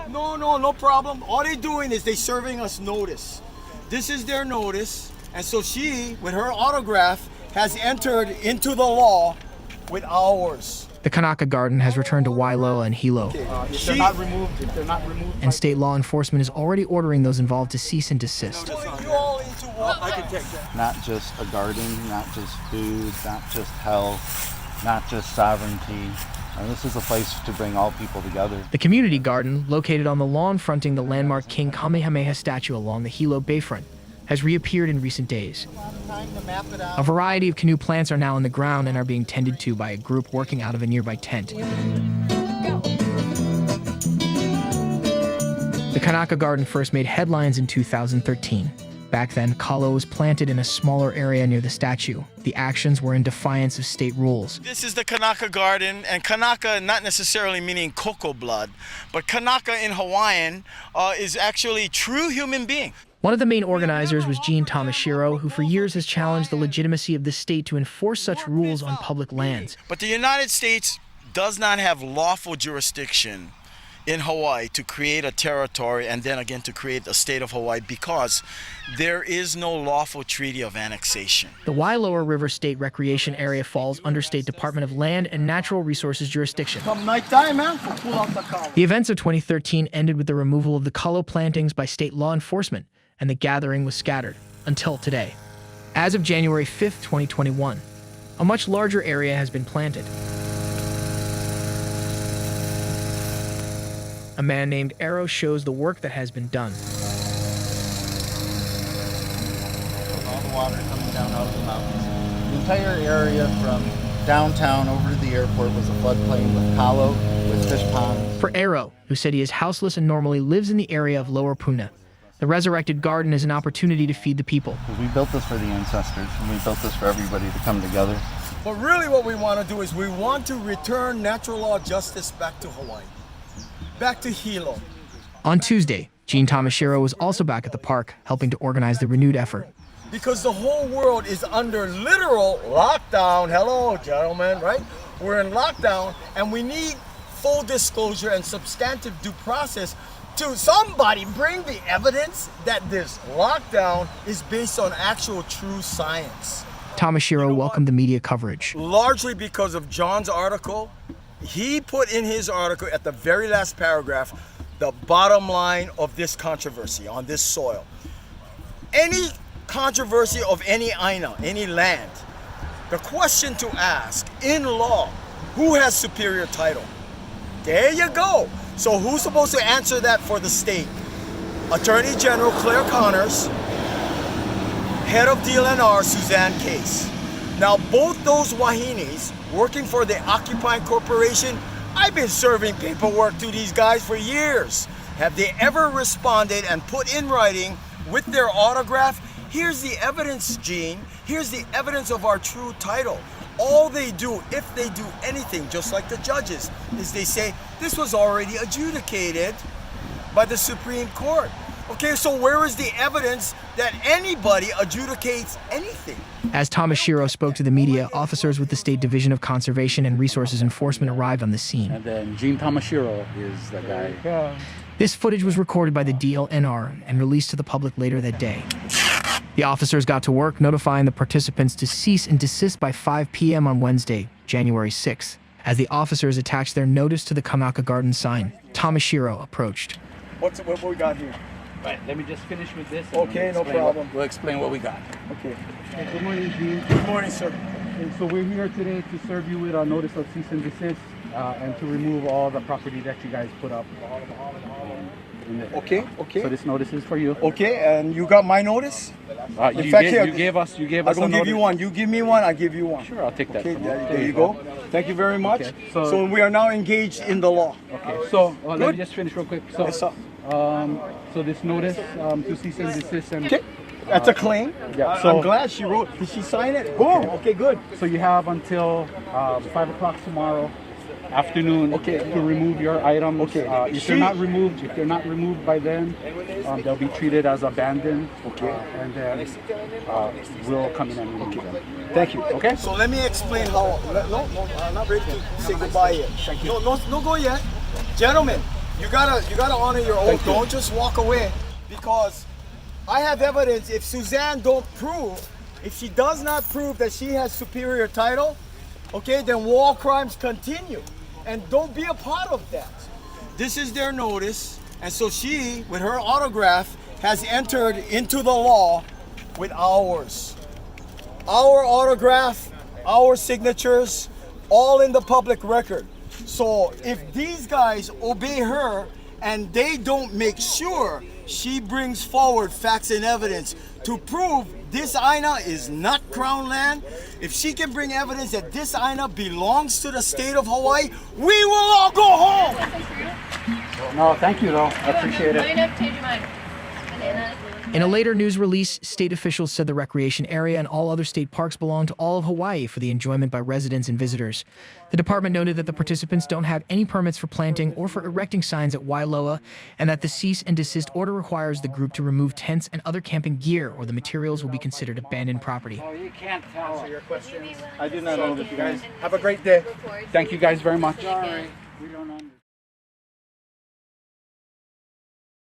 No problem. All they're doing is they're serving us notice. This is their notice, and so she, with her autograph, has entered into the law with ours. The Kanaka Garden has returned to Wailoa and Hilo. If they're not removed, And state law enforcement is already ordering those involved to cease and desist. I can take that. Not just a garden, not just food, not just health, not just sovereignty. This is a place to bring all people together. The community garden, located on the lawn fronting the landmark King Kamehameha statue along the Hilo bayfront, has reappeared in recent days. A variety of canoe plants are now on the ground and are being tended to by a group working out of a nearby tent. The Kanaka Garden first made headlines in 2013. Back then, kalo was planted in a smaller area near the statue. The actions were in defiance of state rules. This is the Kanaka Garden, and Kanaka not necessarily meaning cocoa blood, but Kanaka in Hawaiian is actually true human being. One of the main organizers was Gene Tamashiro, who for years has challenged the legitimacy of the state to enforce such rules on public lands. But the United States does not have lawful jurisdiction in Hawaii to create a territory and then again to create a state of Hawaii because there is no lawful treaty of annexation. The Wailoa River State Recreation Area falls under State Department of Land and Natural Resources jurisdiction. Come nighttime, man, we'll pull out the kalo. The events of 2013 ended with the removal of the kalo plantings by state law enforcement, and the gathering was scattered until today. As of January 5th, 2021, a much larger area has been planted. A man named Arrow shows the work that has been done. All the water coming down out of the mountains. The entire area from downtown over to the airport was a floodplain with kalo, with fish ponds. For Arrow, who said he is houseless and normally lives in the area of Lower Puna, the Resurrected Garden is an opportunity to feed the people. We built this for the ancestors, and we built this for everybody to come together. But really what we want to do is we want to return natural law justice back to Hawaii, back to Hilo. On Tuesday, Gene Tamashiro was also back at the park, helping to organize the renewed effort. Because the whole world is under literal lockdown. Hello, gentlemen, right? We're in lockdown, and we need full disclosure and substantive due process to somebody bring the evidence that this lockdown is based on actual true science. Tamashiro welcomed the media coverage. Largely because of John's article. He put in his article at the very last paragraph the bottom line of this controversy on this soil. Any controversy of any aina, any land, the question to ask in law, who has superior title? There you go. So who's supposed to answer that for the state? Attorney General Claire Connors, head of DLNR Suzanne Case. Now both those wahinis working for the Occupying Corporation, I've been serving paperwork to these guys for years. Have they ever responded and put in writing with their autograph, here's the evidence, Gene, here's the evidence of our true title. All they do, if they do anything, just like the judges, is they say, this was already adjudicated by the Supreme Court. Okay, so where is the evidence that anybody adjudicates anything? As Tamashiro spoke to the media, officers with the State Division of Conservation and Resources Enforcement arrived on the scene. And then Gene Tamashiro is the guy. This footage was recorded by the DLNR and released to the public later that day. The officers got to work notifying the participants to cease and desist by 5 p.m. on Wednesday, January 6th. As the officers attached their notice to the Kanaka Garden sign, Tamashiro approached. What we got here? Right, let me just finish with this. Okay, no problem. We'll explain what we got. Okay. Good morning, Gene. Good morning, sir. And so we're here today to serve you with a notice of cease and desist and to remove all the property that you guys put up. Okay. So this notice is for you. Okay, and you got my notice? You gave us I'm a gonna give notice. you one. You give me one, I give you one. Sure, I'll take that. Okay, from you. there you go. Thank you very much. Okay, so we are now engaged in the law. Okay, so let me just finish real quick. So, Yes, sir. so this notice to cease and desist. And, Okay, that's a claim. Yeah, I'm glad she wrote. Did she sign it? Boom. Okay, good. So you have until 5 o'clock tomorrow afternoon to remove your items. Okay. If they're not removed by then, they'll be treated as abandoned. Okay. And then we'll come in and remove them. Thank you. Okay. So let me explain how. No, I'm not ready to say goodbye yet. No, go yet. Gentlemen, You gotta honor your oath. Don't just walk away, because I have evidence. If Suzanne don't prove, if she does not prove that she has superior title, okay, then war crimes continue, and don't be a part of that. This is their notice, and so she, with her autograph, has entered into the law with ours. Our autograph, our signatures, all in the public record. So if these guys obey her and they don't make sure she brings forward facts and evidence to prove this Aina is not Crown land, if she can bring evidence that this Aina belongs to the state of Hawaii, we will all go home. No, thank you though. I appreciate it. Change your mind. Bananas. In a later news release, state officials said the recreation area and all other state parks belong to all of Hawaii for the enjoyment by residents and visitors. The department noted that the participants don't have any permits for planting or for erecting signs at Wailoa, and that the cease and desist order requires the group to remove tents and other camping gear, or the materials will be considered abandoned property. Oh, you can't tell. Your questions. I do not know that you guys have a great day. Thank you guys very much. Sorry. We don't know.